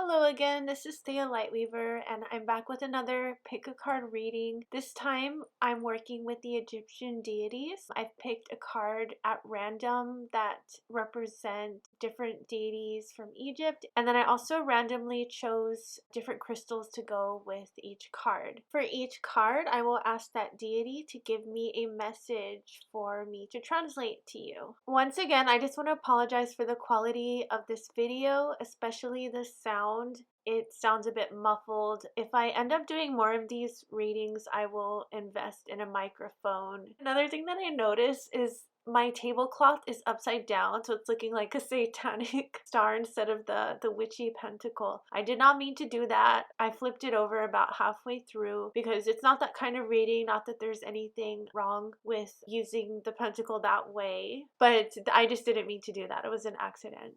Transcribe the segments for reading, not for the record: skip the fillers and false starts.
Hello again, this is Thea Lightweaver, and I'm back with another pick a card reading. This time I'm working with the Egyptian deities. I've picked a card at random that represent different deities from Egypt, and then I also randomly chose different crystals to go with each card. For each card, I will ask that deity to give me a message for me to translate to you. Once again, I just want to apologize for the quality of this video, especially the sound. It sounds a bit muffled. If I end up doing more of these readings, I will invest in a microphone. Another thing that I noticed is my tablecloth is upside down, so it's looking like a satanic star instead of the witchy pentacle. I did not mean to do that. I flipped it over about halfway through because it's not that kind of reading, not that there's anything wrong with using the pentacle that way, but I just didn't mean to do that. It was an accident.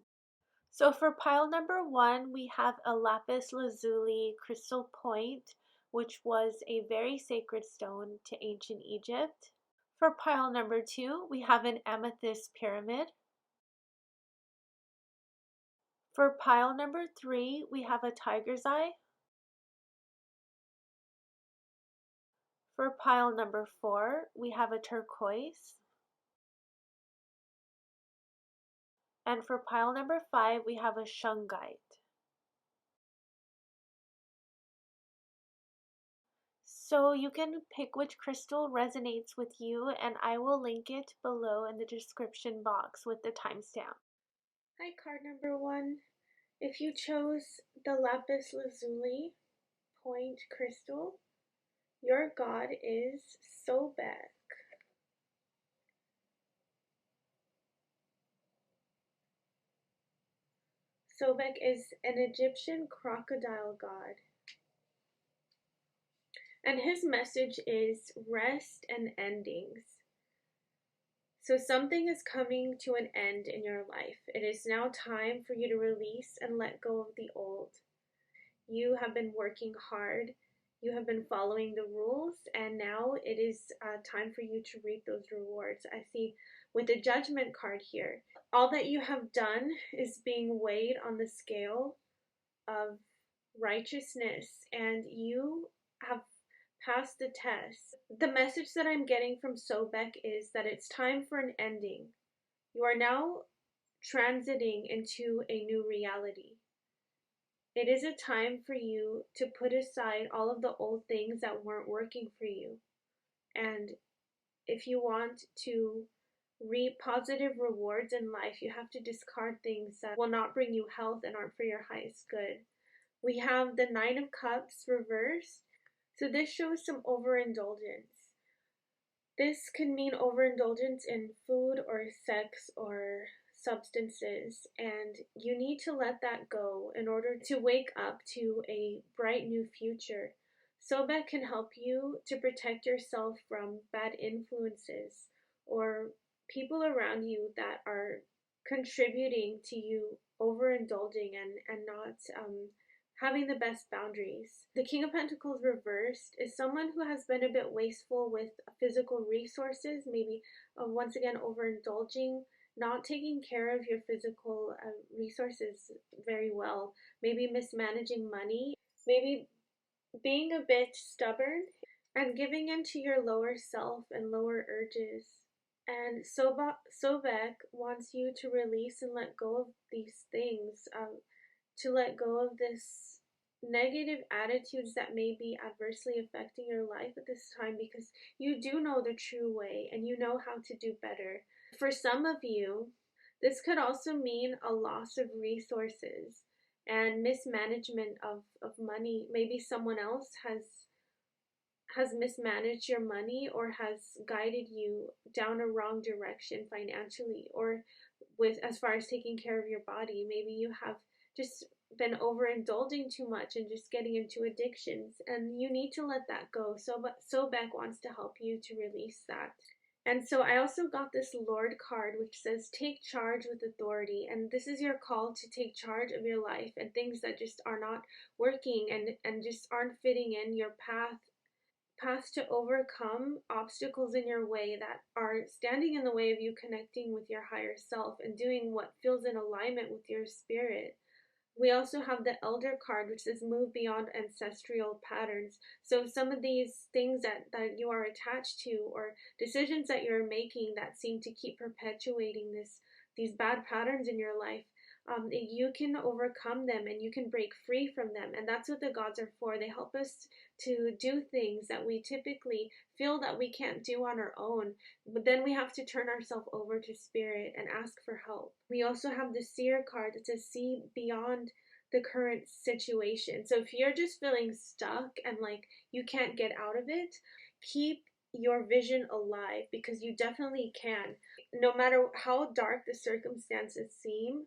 So for pile number 1, we have a Lapis Lazuli crystal point, which was a very sacred stone to ancient Egypt. For pile number 2, we have an amethyst pyramid. For pile number 3, we have a tiger's eye. For pile number 4, we have a turquoise. And for pile number 5, we have a shungite. So you can pick which crystal resonates with you, and I will link it below in the description box with the timestamp. Hi, card number 1. If you chose the Lapis Lazuli point crystal, your god is Sobek. Sobek is an Egyptian crocodile god. And his message is rest and endings. So something is coming to an end in your life. It is now time for you to release and let go of the old. You have been working hard. You have been following the rules, and now it is time for you to reap those rewards. I see with the Judgment card here, all that you have done is being weighed on the scale of righteousness, and you have passed the test. The message that I'm getting from Sobek is that it's time for an ending. You are now transiting into a new reality. It is a time for you to put aside all of the old things that weren't working for you. And if you want to reap positive rewards in life, you have to discard things that will not bring you health and aren't for your highest good. We have the Nine of Cups reversed. So this shows some overindulgence. This can mean overindulgence in food or sex or substances, and you need to let that go in order to wake up to a bright new future. Sobek can help you to protect yourself from bad influences or people around you that are contributing to you overindulging and not having the best boundaries. The King of Pentacles reversed is someone who has been a bit wasteful with physical resources, maybe once again overindulging, not taking care of your physical resources very well, maybe mismanaging money, maybe being a bit stubborn and giving in to your lower self and lower urges. And Sobek wants you to release and let go of these things, to let go of this negative attitudes that may be adversely affecting your life at this time, because you do know the true way and you know how to do better. For some of you, this could also mean a loss of resources and mismanagement of money. Maybe someone else has mismanaged your money or has guided you down a wrong direction financially, or with as far as taking care of your body. Maybe you have just been overindulging too much and just getting into addictions, and you need to let that go. So Sobek wants to help you to release that. And so I also got this Lord card, which says take charge with authority, and this is your call to take charge of your life and things that just are not working and just aren't fitting in your path to overcome obstacles in your way that are standing in the way of you connecting with your higher self and doing what feels in alignment with your spirit. We also have the Elder card, which says move beyond ancestral patterns. So some of these things that you are attached to, or decisions that you're making that seem to keep perpetuating these bad patterns in your life, you can overcome them and you can break free from them. And that's what the gods are for. They help us to do things that we typically feel that we can't do on our own, but then we have to turn ourselves over to spirit and ask for help. We also have the seer card that says see beyond the current situation. So if you're just feeling stuck and like you can't get out of it, keep your vision alive, because you definitely can. No matter how dark the circumstances seem,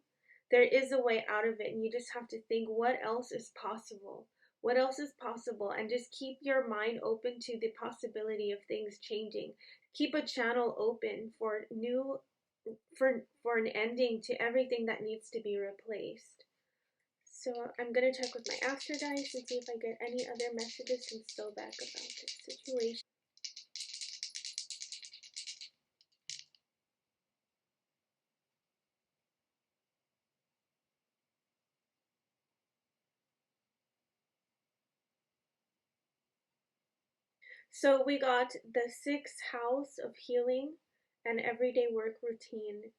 there is a way out of it, and you just have to think what else is possible. What else is possible? And just keep your mind open to the possibility of things changing. Keep a channel open for new for an ending to everything that needs to be replaced. So I'm gonna check with my Astro Dice and see if I get any other messages from Sobek about this situation. So we got the sixth house of healing and everyday work routine,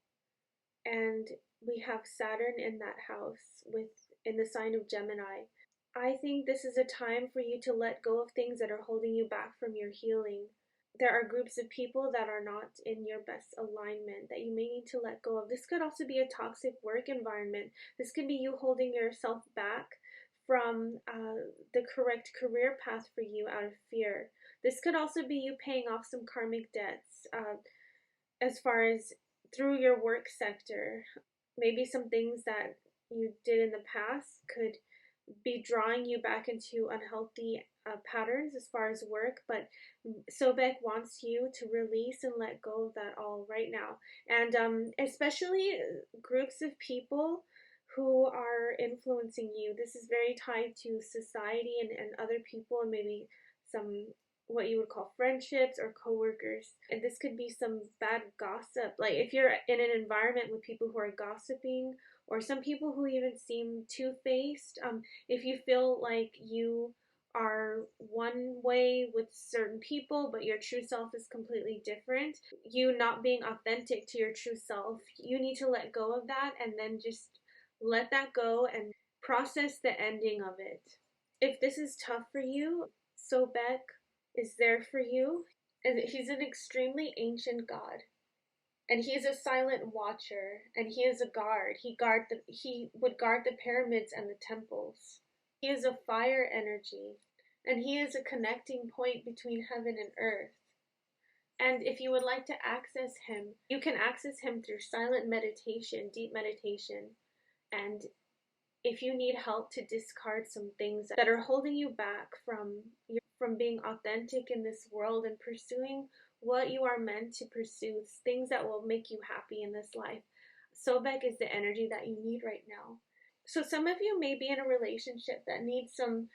and we have Saturn in that house with in the sign of Gemini. I think this is a time for you to let go of things that are holding you back from your healing. There are groups of people that are not in your best alignment that you may need to let go of. This could also be a toxic work environment. This could be you holding yourself back from the correct career path for you out of fear. This could also be you paying off some karmic debts as far as through your work sector. Maybe some things that you did in the past could be drawing you back into unhealthy patterns as far as work, but Sobek wants you to release and let go of that all right now. And especially groups of people who are influencing you. This is very tied to society and other people, and maybe some what you would call friendships or coworkers. And this could be some bad gossip. Like if you're in an environment with people who are gossiping, or some people who even seem two-faced, if you feel like you are one way with certain people but your true self is completely different, you not being authentic to your true self, you need to let go of that and then just let that go and process the ending of it. If this is tough for you, Sobek is there for you. And he's an extremely ancient god, and he is a silent watcher, and he is a guard. He would guard the pyramids and the temples. He is a fire energy, and he is a connecting point between heaven and earth. And if you would like to access him, you can access him through silent meditation, deep meditation. And if you need help to discard some things that are holding you back from being authentic in this world and pursuing what you are meant to pursue, things that will make you happy in this life, Sobek is the energy that you need right now. So some of you may be in a relationship that needs some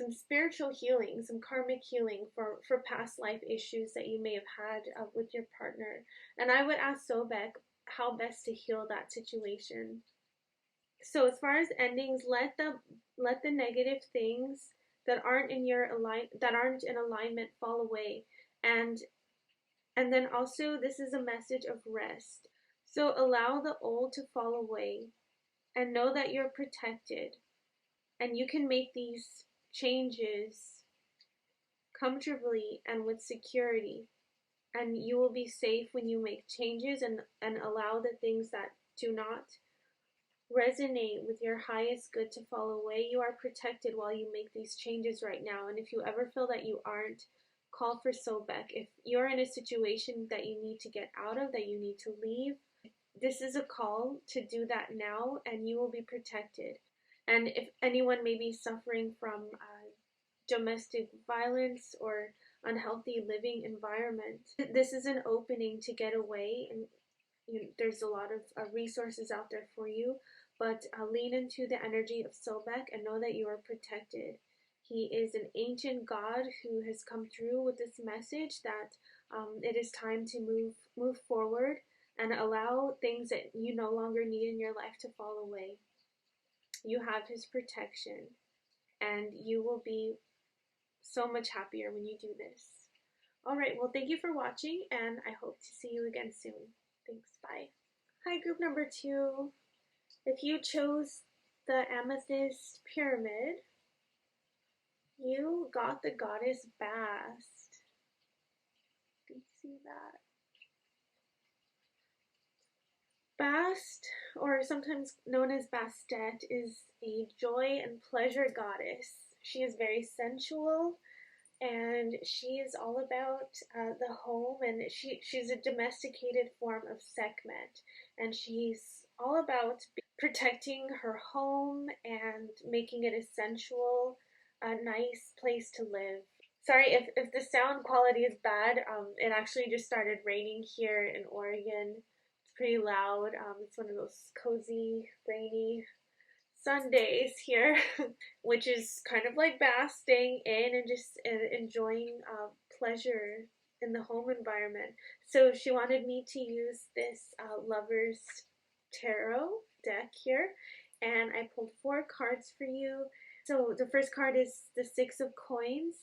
spiritual healing, some karmic healing for past life issues that you may have had with your partner. And I would ask Sobek how best to heal that situation. So as far as endings, let the negative things that aren't in alignment fall away. And then also this is a message of rest. So allow the old to fall away and know that you're protected, and you can make these changes comfortably and with security, and you will be safe when you make changes and allow the things that do not resonate with your highest good to fall away. You are protected while you make these changes right now. And if you ever feel that you aren't, call for Sobek. If you're in a situation that you need to get out of, that you need to leave, this is a call to do that now, and you will be protected. And if anyone may be suffering from domestic violence or unhealthy living environment, this is an opening to get away, and there's a lot of resources out there for you, but lean into the energy of Sobek and know that you are protected. He is an ancient god who has come through with this message that it is time to move forward and allow things that you no longer need in your life to fall away. You have his protection, and you will be so much happier when you do this. All right, well, thank you for watching, and I hope to see you again soon. Thanks, bye. Hi, group number 2. If you chose the Amethyst Pyramid, you got the goddess Bast. You can see that. Bast, or sometimes known as Bastet, is a joy and pleasure goddess. She is very sensual, and she is all about the home, and she's a domesticated form of Sekhmet, and she's all about protecting her home and making it a sensual, nice place to live. Sorry if the sound quality is bad. It actually just started raining here in Oregon. It's pretty loud. It's one of those cozy, rainy Sundays here, which is kind of like Bass, staying in and just enjoying pleasure in the home environment. So she wanted me to use this Lover's Tarot deck here, and I pulled 4 cards for you. So the first card is the 6 of Coins,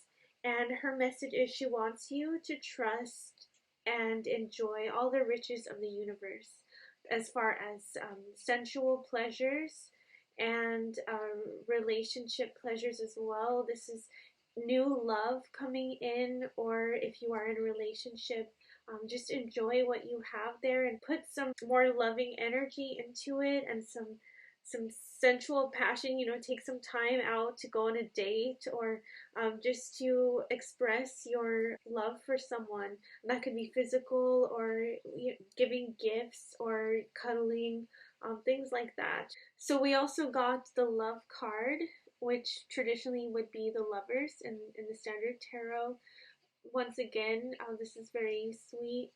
and her message is she wants you to trust and enjoy all the riches of the universe as far as sensual pleasures and relationship pleasures as well. This is new love coming in, or if you are in a relationship, just enjoy what you have there and put some more loving energy into it, and some sensual passion. You know, take some time out to go on a date, or just to express your love for someone. That could be physical, or giving gifts, or cuddling, things like that. So we also got the love card, which traditionally would be the lovers in the standard tarot. Once again, this is very sweet,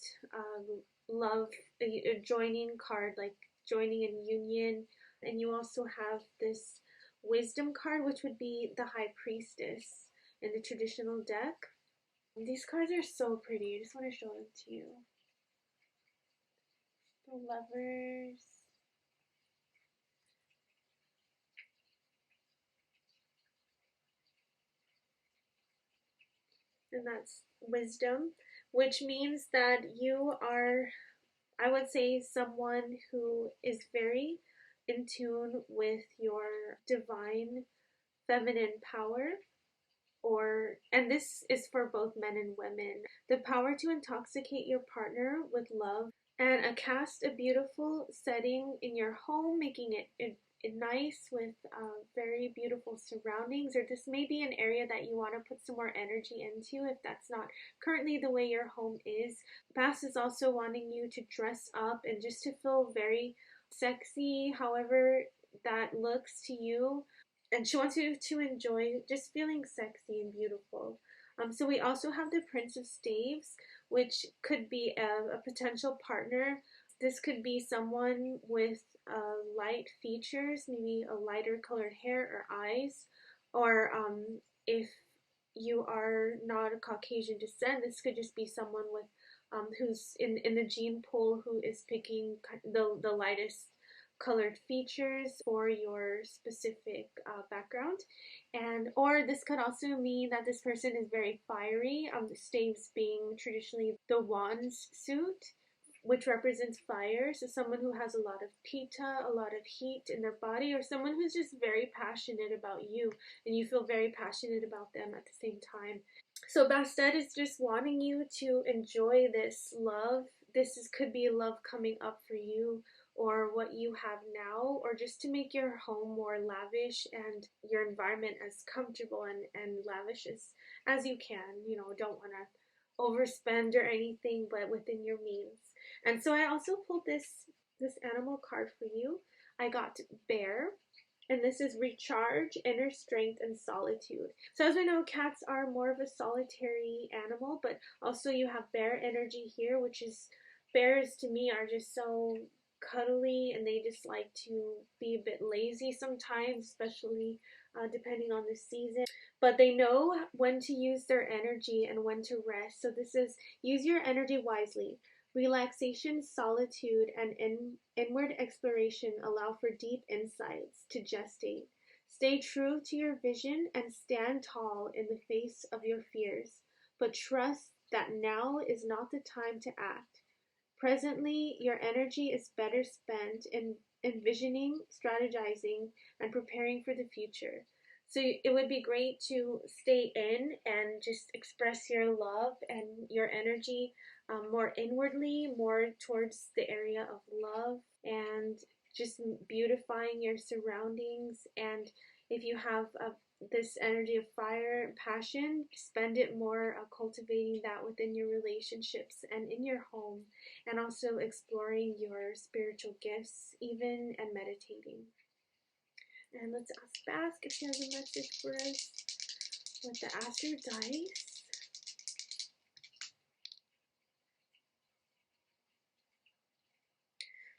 love, a joining card, like joining in union. And you also have this wisdom card, which would be the high priestess in the traditional deck. These cards are so pretty. I just want to show them to you. The lovers. And that's wisdom, which means that you are, I would say, someone who is very in tune with your divine feminine power, or, and this is for both men and women, the power to intoxicate your partner with love and cast a beautiful setting in your home, making it nice with very beautiful surroundings. Or this may be an area that you want to put some more energy into if that's not currently the way your home is. Bass is also wanting you to dress up and just to feel very sexy, however that looks to you. And she wants you to enjoy just feeling sexy and beautiful. So we also have the Prince of Staves, which could be a potential partner. This could be someone with light features, maybe a lighter colored hair or eyes, or if you are not a Caucasian descent, this could just be someone with who's in the gene pool, who is picking the lightest colored features for your specific background. And or this could also mean that this person is very fiery, the staves being traditionally the wands suit, which represents fire. So someone who has a lot of pitta, a lot of heat in their body, or someone who's just very passionate about you and you feel very passionate about them at the same time. So Bastet is just wanting you to enjoy this love. Could be love coming up for you, or what you have now, or just to make your home more lavish and your environment as comfortable and lavish as you can. You know, don't want to overspend or anything, but within your means. And so I also pulled this animal card for you. I got Bear, and this is recharge, inner strength, and solitude. So as we know, cats are more of a solitary animal, but also you have bear energy here, which is, bears to me are just so cuddly, and they just like to be a bit lazy sometimes, especially depending on the season. But they know when to use their energy and when to rest. So this is, use your energy wisely. Relaxation, solitude, and inward exploration allow for deep insights to gestate. Stay true to your vision and stand tall in the face of your fears, but trust that now is not the time to act. Presently, your energy is better spent in envisioning, strategizing, and preparing for the future. So it would be great to stay in and just express your love and your energy more inwardly, more towards the area of love, and just beautifying your surroundings. And if you have this energy of fire and passion, spend it more cultivating that within your relationships and in your home, and also exploring your spiritual gifts, even, and meditating. And let's ask Bask if she has a message for us with the Aster dice.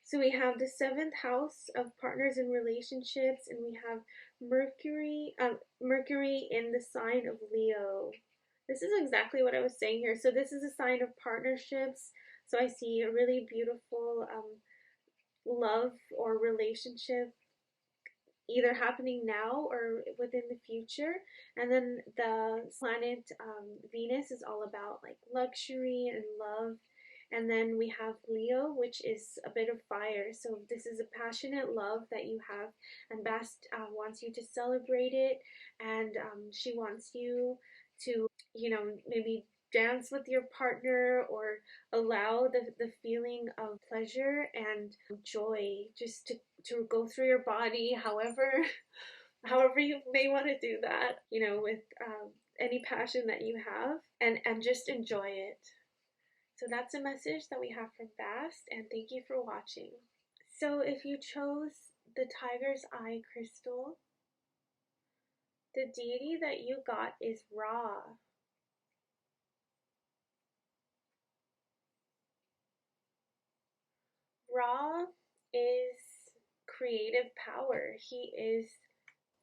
So we have the 7th house of partners and relationships, and we have Mercury in the sign of Leo. This is exactly what I was saying here. So this is a sign of partnerships. So I see a really beautiful love or relationship either happening now or within the future. And then the planet Venus is all about like luxury and love. And then we have Leo, which is a bit of fire. So this is a passionate love that you have, and Bast wants you to celebrate it, and she wants you to, maybe dance with your partner, or allow the feeling of pleasure and joy just to go through your body, however you may want to do that, with any passion that you have, and just enjoy it. So that's a message that we have from Bast, and thank you for watching. So if you chose the Tiger's Eye crystal, the deity that you got is Ra. Ra is creative power. He is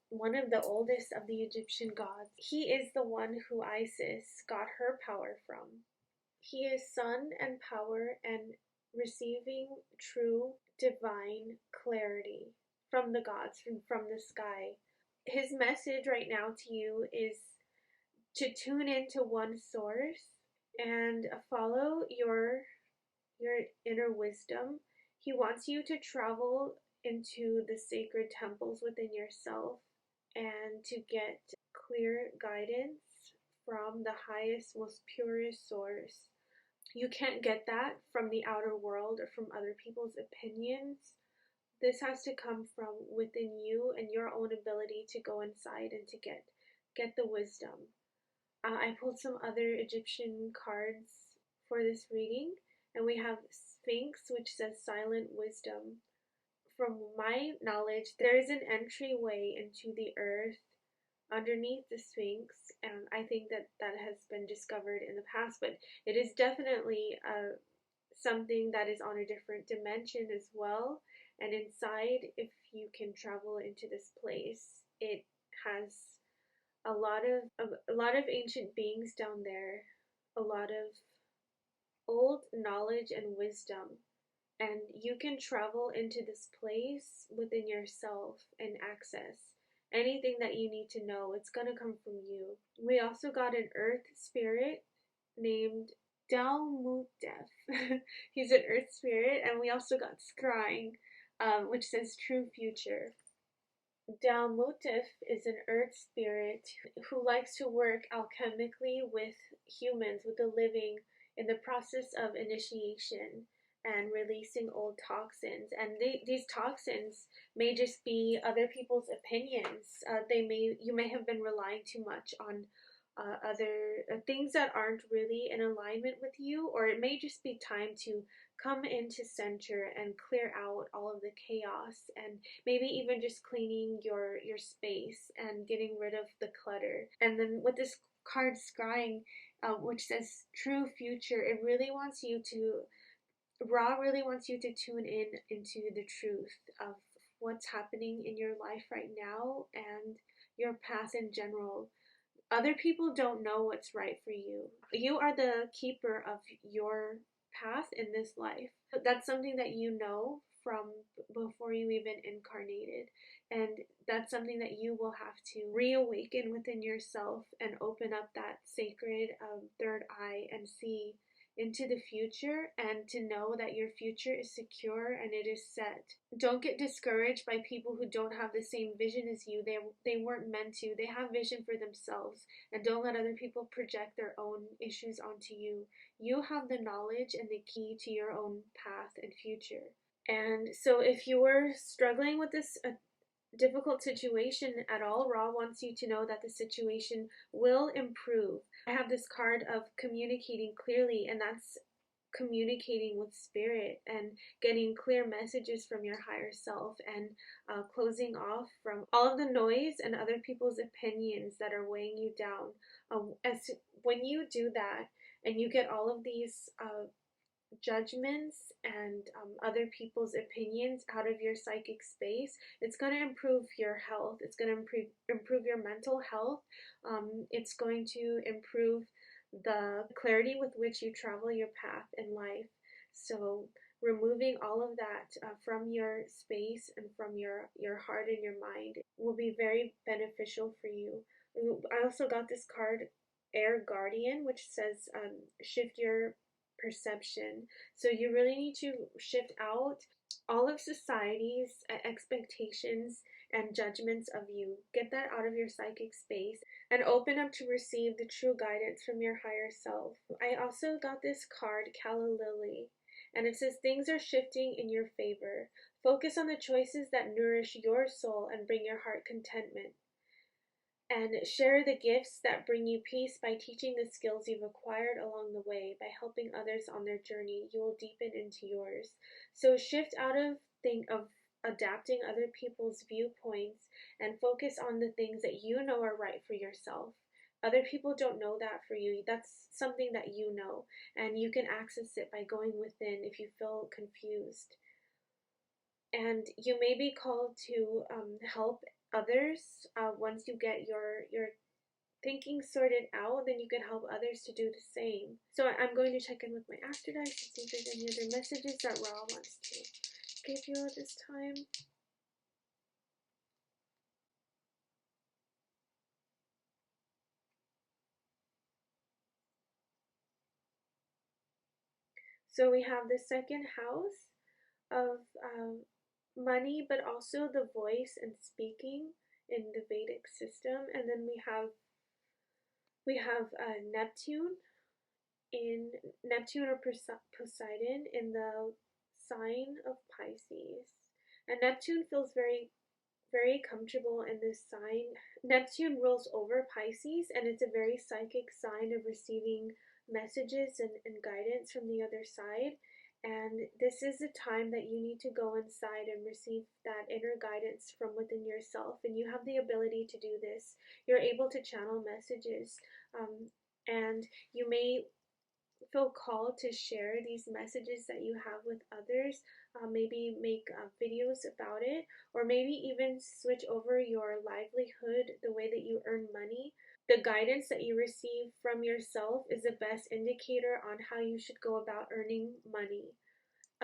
one of the oldest of the Egyptian gods. He is the one who Isis got her power from. He is sun and power and receiving true divine clarity from the gods, from the sky. His message right now to you is to tune into one source and follow your inner wisdom. He wants you to travel into the sacred temples within yourself and to get clear guidance from the highest, most purest source. You can't get that from the outer world or from other people's opinions. This has to come from within you and your own ability to go inside and to get the wisdom. I pulled some other Egyptian cards for this reading, and we have Sphinx, which says silent wisdom. From my knowledge, there is an entryway into the earth underneath the Sphinx, and I think that has been discovered in the past, but it is definitely something that is on a different dimension as well. And inside, if you can travel into this place, it has a lot of ancient beings down there, a lot of old knowledge and wisdom, and you can travel into this place within yourself and access anything that you need to know. It's going to come from you. We also got an earth spirit named Dalmutef. He's an earth spirit. And we also got Scrying, which says true future. Dalmutef is an earth spirit who likes to work alchemically with humans, with the living, in the process of initiation and releasing old toxins. And these toxins may just be other people's opinions. You may have been relying too much on other things that aren't really in alignment with you, or it may just be time to come into center and clear out all of the chaos, and maybe even just cleaning your space and getting rid of the clutter. And then with this card Scrying, which says true future, it really wants you to Ra really wants you to tune in into the truth of what's happening in your life right now and your path in general. Other people don't know what's right for you. You are the keeper of your path in this life. That's something that you know from before you even incarnated, and that's something that you will have to reawaken within yourself and open up that sacred third eye and see into the future, and to know that your future is secure and it is set. Don't get discouraged by people who don't have the same vision as you. They weren't meant to. They have vision for themselves, and don't let other people project their own issues onto you. You have the knowledge and the key to your own path and future. And so if you were struggling with this difficult situation at all, Ra wants you to know that the situation will improve. I have this card of communicating clearly, and that's communicating with spirit and getting clear messages from your higher self, and closing off from all of the noise and other people's opinions that are weighing you down. As when you do that and you get all of these judgments and other people's opinions out of your psychic space, it's going to improve your health. It's going to improve your mental health. It's going to improve the clarity with which you travel your path in life. So removing all of that from your space and from your heart and your mind will be very beneficial for you. I also got this card, Air Guardian, which says shift your perception. So you really need to shift out all of society's expectations and judgments of you. Get that out of your psychic space and open up to receive the true guidance from your higher self. I also got this card, Calla Lily, and it says things are shifting in your favor. Focus on the choices that nourish your soul and bring your heart contentment. And share the gifts that bring you peace by teaching the skills you've acquired along the way. By helping others on their journey, you will deepen into yours. So shift out of adapting other people's viewpoints and focus on the things that you know are right for yourself. Other people don't know that for you. That's something that you know, and you can access it by going within if you feel confused. And you may be called to help others once you get your thinking sorted out. Then you can help others to do the same. So I'm going to check in with my afterlife to see if there's any other messages that Ra wants to give you at this time. So we have the second house of money, but also the voice and speaking in the Vedic system. And then we have Neptune or Poseidon in the sign of Pisces. And Neptune feels very, very comfortable in this sign. Neptune rules over Pisces, and it's a very psychic sign of receiving messages and guidance from the other side. And this is a time that you need to go inside and receive that inner guidance from within yourself. And you have the ability to do this. You're able to channel messages. And you may feel called to share these messages that you have with others. Maybe make videos about it, or maybe even switch over your livelihood, the way that you earn money. The guidance that you receive from yourself is the best indicator on how you should go about earning money.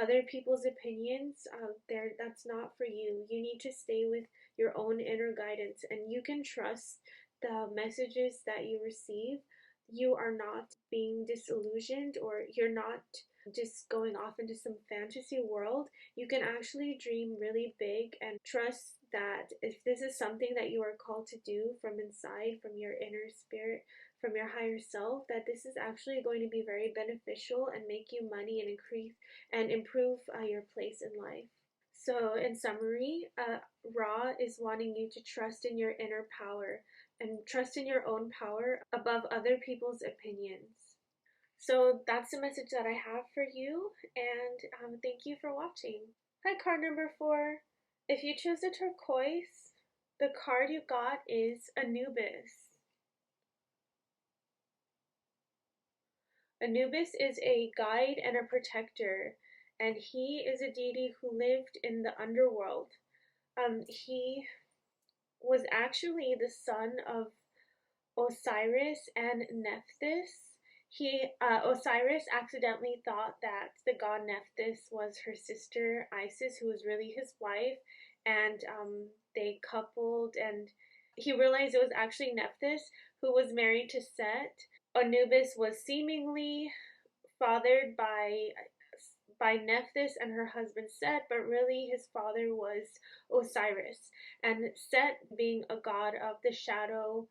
Other people's opinions, that's not for you. You need to stay with your own inner guidance, and you can trust the messages that you receive. You are not being disillusioned, or you're not just going off into some fantasy world. You can actually dream really big and trust that if this is something that you are called to do from inside, from your inner spirit, from your higher self, that this is actually going to be very beneficial and make you money and increase and improve your place in life. So in summary, Ra is wanting you to trust in your inner power and trust in your own power above other people's opinions. So that's the message that I have for you, and thank you for watching. Hi, card number 4. If you choose a turquoise, the card you got is Anubis. Anubis is a guide and a protector, and he is a deity who lived in the underworld. He was actually the son of Osiris and Nephthys. Osiris accidentally thought that the god Nephthys was her sister Isis, who was really his wife, and they coupled, and he realized it was actually Nephthys who was married to Set. Anubis was seemingly fathered by Nephthys and her husband Set, but really his father was Osiris. And Set, being a god of the shadow,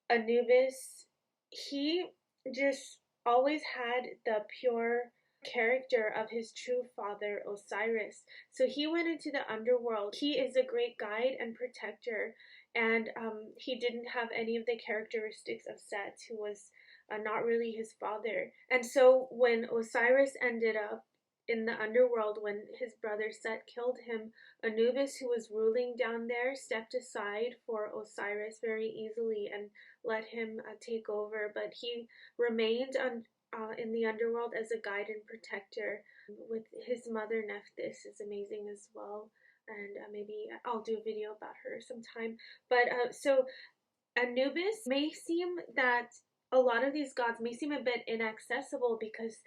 Anubis, he just always had the pure character of his true father Osiris. So he went into the underworld. He is a great guide and protector, and he didn't have any of the characteristics of Set, who was not really his father. And so when Osiris ended up in the underworld, when his brother Set killed him, Anubis, who was ruling down there, stepped aside for Osiris very easily and let him take over. But he remained in the underworld as a guide and protector. With his mother Nephthys is amazing as well, and maybe I'll do a video about her sometime. But so Anubis may seem that a lot of these gods may seem a bit inaccessible because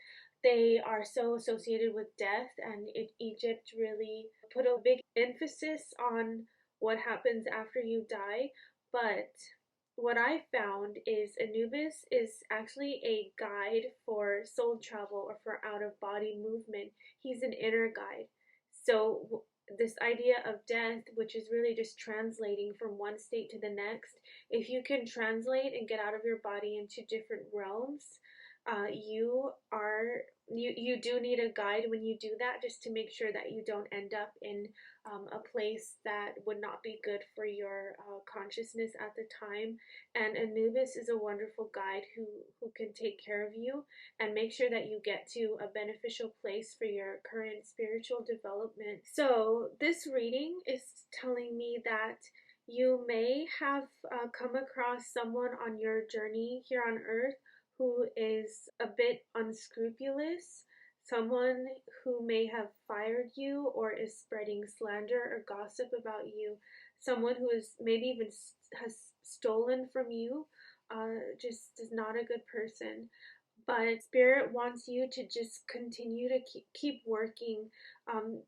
they are so associated with death, and Egypt really put a big emphasis on what happens after you die. But what I found is Anubis is actually a guide for soul travel or for out of body movement. He's an inner guide. So this idea of death, which is really just translating from one state to the next, if you can translate and get out of your body into different realms, you do need a guide when you do that, just to make sure that you don't end up in a place that would not be good for your consciousness at the time. And Anubis is a wonderful guide who can take care of you and make sure that you get to a beneficial place for your current spiritual development. So this reading is telling me that you may have come across someone on your journey here on earth who is a bit unscrupulous, someone who may have fired you or is spreading slander or gossip about you, someone who is maybe even has stolen from you, just is not a good person. But Spirit wants you to just continue to keep working.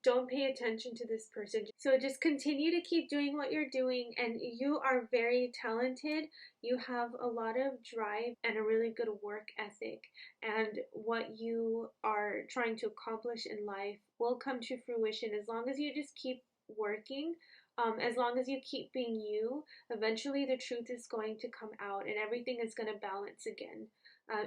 Don't pay attention to this person. So just continue to keep doing what you're doing, and you are very talented. You have a lot of drive and a really good work ethic, and what you are trying to accomplish in life will come to fruition as long as you just keep working. As long as you keep being you, eventually the truth is going to come out and everything is going to balance again.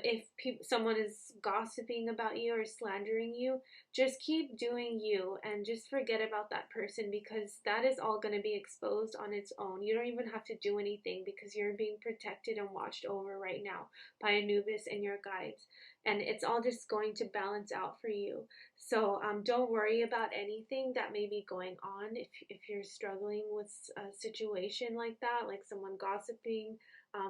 If someone is gossiping about you or slandering you, just keep doing you and just forget about that person, because that is all going to be exposed on its own. You don't even have to do anything because you're being protected and watched over right now by Anubis and your guides. And it's all just going to balance out for you. So don't worry about anything that may be going on if you're struggling with a situation like that, like someone gossiping,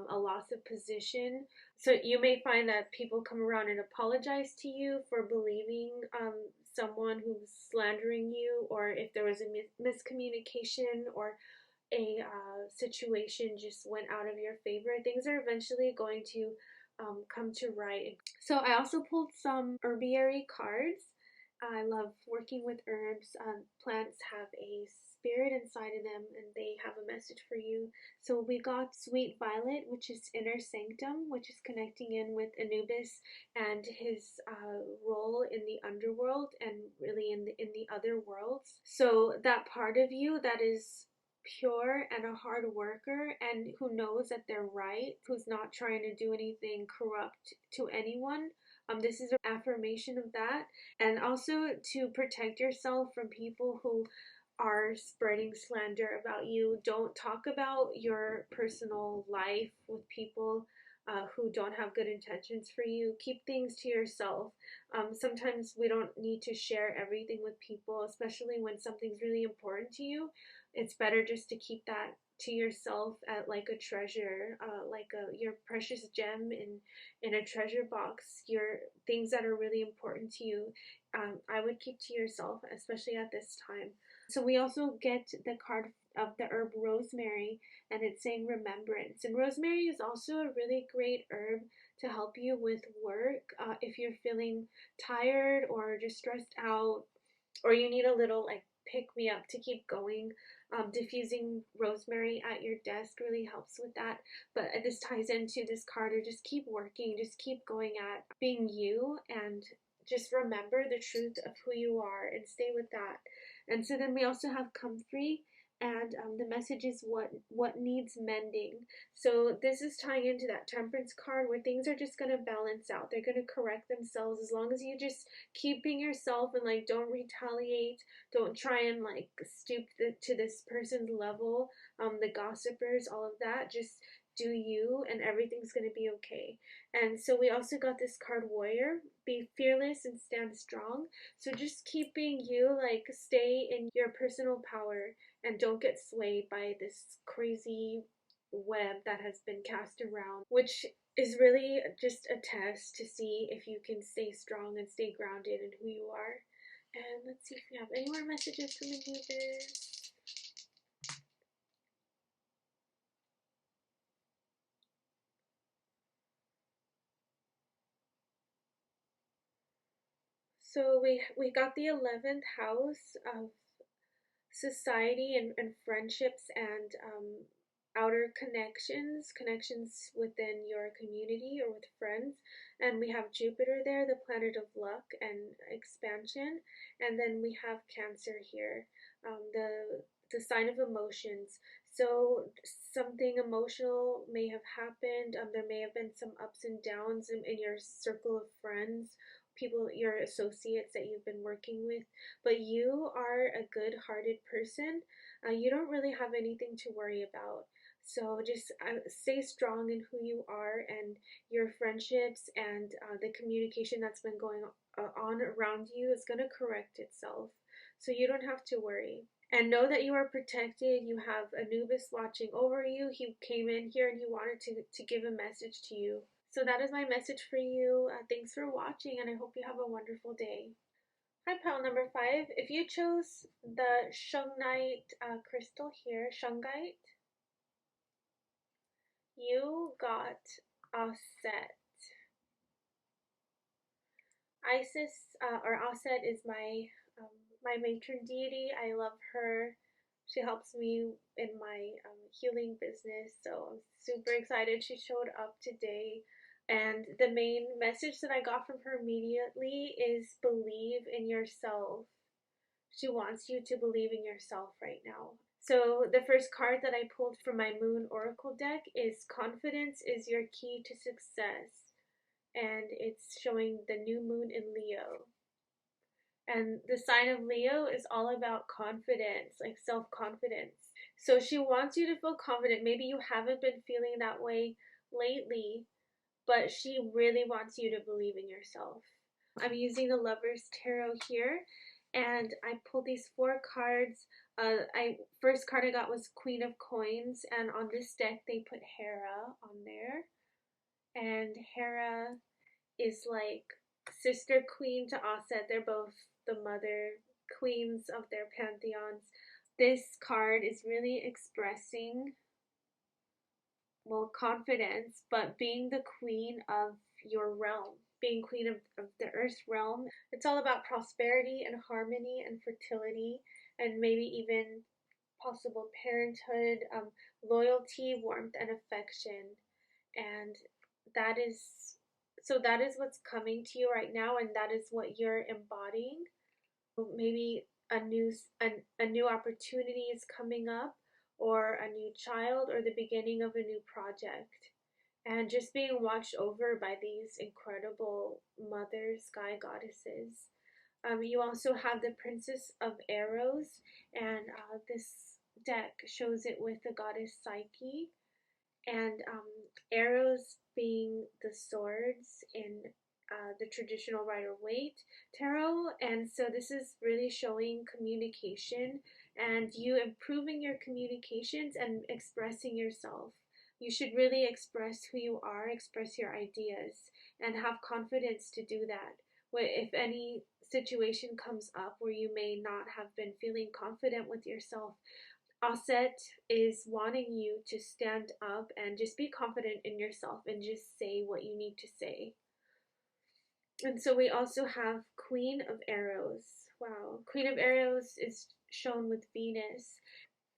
a loss of position. So you may find that people come around and apologize to you for believing someone who's slandering you, or if there was a miscommunication or a situation just went out of your favor. Things are eventually going to come to right. So I also pulled some herbiary cards. I love working with herbs. Plants have a spirit inside of them and they have a message for you. So we got Sweet Violet, which is Inner Sanctum, which is connecting in with Anubis and his role in the underworld and really in the other worlds. So that part of you that is pure and a hard worker and who knows that they're right, who's not trying to do anything corrupt to anyone. This is an affirmation of that, and also to protect yourself from people who are spreading slander about you. Don't talk about your personal life with people who don't have good intentions for you. Keep things to yourself. Sometimes we don't need to share everything with people, especially when something's really important to you. It's better just to keep that to yourself at like a treasure, your precious gem in a treasure box. Your things that are really important to you, I would keep to yourself, especially at this time. So we also get the card of the herb rosemary, and it's saying remembrance. And rosemary is also a really great herb to help you with work. If you're feeling tired or just stressed out, or you need a little like pick me up to keep going, diffusing rosemary at your desk really helps with that. But this ties into this card, or just keep working, just keep going at being you, and just remember the truth of who you are and stay with that. And so then we also have comfrey, and the message is what needs mending. So this is tying into that temperance card, where things are just going to balance out, they're going to correct themselves as long as you just keeping yourself, and like don't retaliate, don't try and like stoop to this person's level, the gossipers, all of that. Just do you, and everything's going to be okay. And so we also got this card warrior, be fearless and stand strong. So just keep being you, like stay in your personal power, and don't get swayed by this crazy web that has been cast around, which is really just a test to see if you can stay strong and stay grounded in who you are. And let's see if we have any more messages from the universe. So we got the 11th house of society and friendships, and outer connections within your community or with friends. And we have Jupiter there, the planet of luck and expansion. And then we have Cancer here, the sign of emotions. So something emotional may have happened. There may have been some ups and downs in your circle of friends, people, your associates that you've been working with, but you are a good-hearted person. You don't really have anything to worry about. So just stay strong in who you are, and your friendships, and the communication that's been going on around you is going to correct itself. So you don't have to worry. And know that you are protected. You have Anubis watching over you. He came in here and he wanted to give a message to you. So that is my message for you. Thanks for watching, and I hope you have a wonderful day. Hi, pile number 5. If you chose the Shungite crystal here, Shungite, you got Aset. Isis, or Aset, is my matron deity. I love her. She helps me in my healing business, so I'm super excited she showed up today. And the main message that I got from her immediately is believe in yourself. She wants you to believe in yourself right now. So the first card that I pulled from my Moon Oracle deck is Confidence is your key to success. And it's showing the new moon in Leo. And the sign of Leo is all about confidence, like self-confidence. So she wants you to feel confident. Maybe you haven't been feeling that way lately, but she really wants you to believe in yourself. I'm using the Lover's Tarot here, and I pulled these 4 cards. First card I got was Queen of Coins, and on this deck they put Hera on there. And Hera is like sister queen to Aset. They're both the mother queens of their pantheons. This card is really expressing, well, confidence, but being the queen of your realm, being queen of the earth realm. It's all about prosperity and harmony and fertility, and maybe even possible parenthood, loyalty, warmth, and affection. And that is that is what's coming to you right now, and that is what you're embodying. Maybe a new opportunity is coming up, or a new child, or the beginning of a new project, and just being watched over by these incredible mother sky goddesses. You also have the Princess of Arrows, and this deck shows it with the goddess Psyche, and arrows being the swords in the traditional Rider-Waite tarot. And so this is really showing communication, and you improving your communications and expressing yourself. You should really express who you are, express your ideas, and have confidence to do that. If any situation comes up where you may not have been feeling confident with yourself, Aset is wanting you to stand up and just be confident in yourself and just say what you need to say. And so we also have Queen of Arrows. Wow. Queen of Arrows is shown with Venus.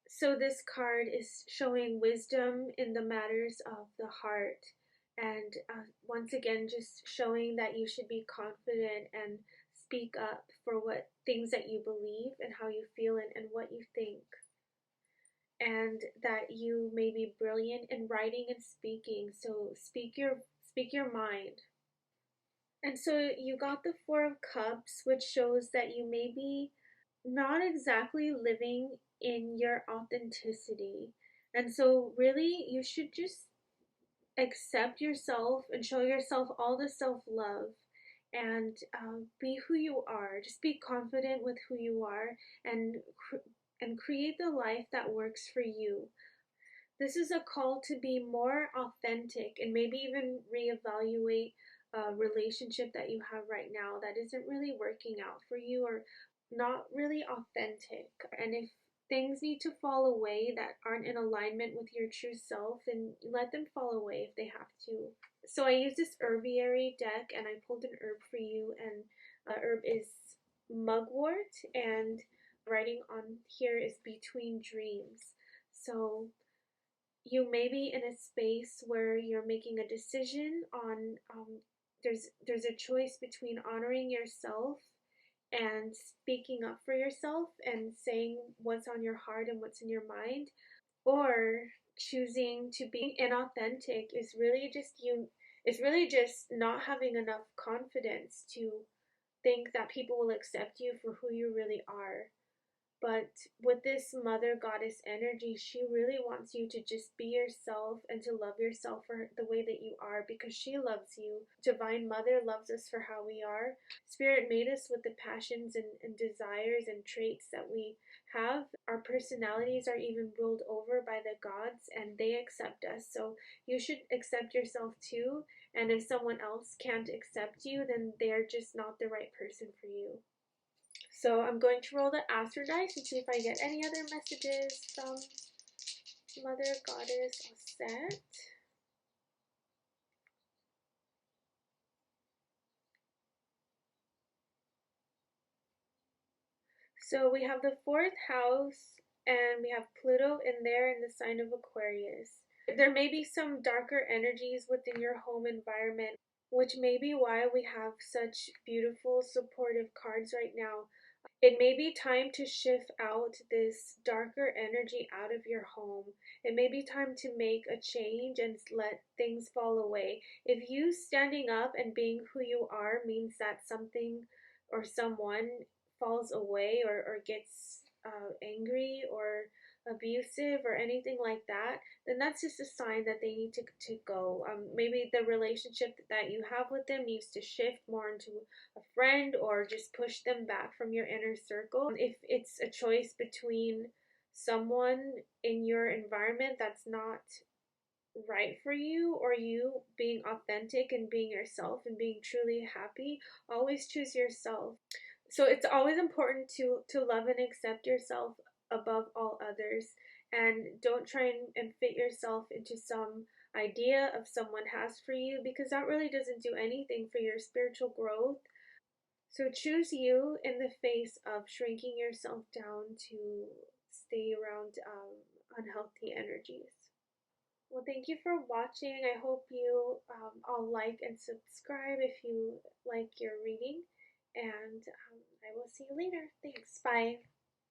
So this card is showing wisdom in the matters of the heart. And once again, just showing that you should be confident and speak up for what things that you believe and how you feel and what you think. And that you may be brilliant in writing and speaking. So speak your mind. And so you got the Four of Cups, which shows that you may be not exactly living in your authenticity. And so really you should just accept yourself and show yourself all the self-love and be who you are. Just be confident with who you are and create the life that works for you. This is a call to be more authentic and maybe even reevaluate a relationship that you have right now that isn't really working out for you or not really authentic. And if things need to fall away that aren't in alignment with your true self, then let them fall away if they have to. So I used this herbiary deck and I pulled an herb for you, and the herb is mugwort, and writing on here is between dreams. So you may be in a space where you're making a decision on there's a choice between honoring yourself and speaking up for yourself and saying what's on your heart and what's in your mind, or choosing to be inauthentic is really just you. It's really just not having enough confidence to think that people will accept you for who you really are. But with this mother goddess energy, she really wants you to just be yourself and to love yourself for the way that you are, because she loves you. Divine Mother loves us for how we are. Spirit made us with the passions and desires and traits that we have. Our personalities are even ruled over by the gods and they accept us. So you should accept yourself too. And if someone else can't accept you, then they're just not the right person for you. So I'm going to roll the Astro dice and see if I get any other messages from Mother Goddess Aset. So we have the 4th house and we have Pluto in there in the sign of Aquarius. There may be some darker energies within your home environment, which may be why we have such beautiful supportive cards right now. It may be time to shift out this darker energy out of your home. It may be time to make a change and let things fall away. If you standing up and being who you are means that something or someone falls away or gets angry or abusive or anything like that, then that's just a sign that they need to go. Maybe the relationship that you have with them needs to shift more into a friend, or just push them back from your inner circle. If it's a choice between someone in your environment that's not right for you, or you being authentic and being yourself and being truly happy, always choose yourself. So it's always important to love and accept yourself above all others, and don't try and fit yourself into some idea of someone has for you, because that really doesn't do anything for your spiritual growth. So choose you in the face of shrinking yourself down to stay around unhealthy energies. Well, thank you for watching. I hope you all like and subscribe if you like your reading. And I will see you later. Thanks. Bye.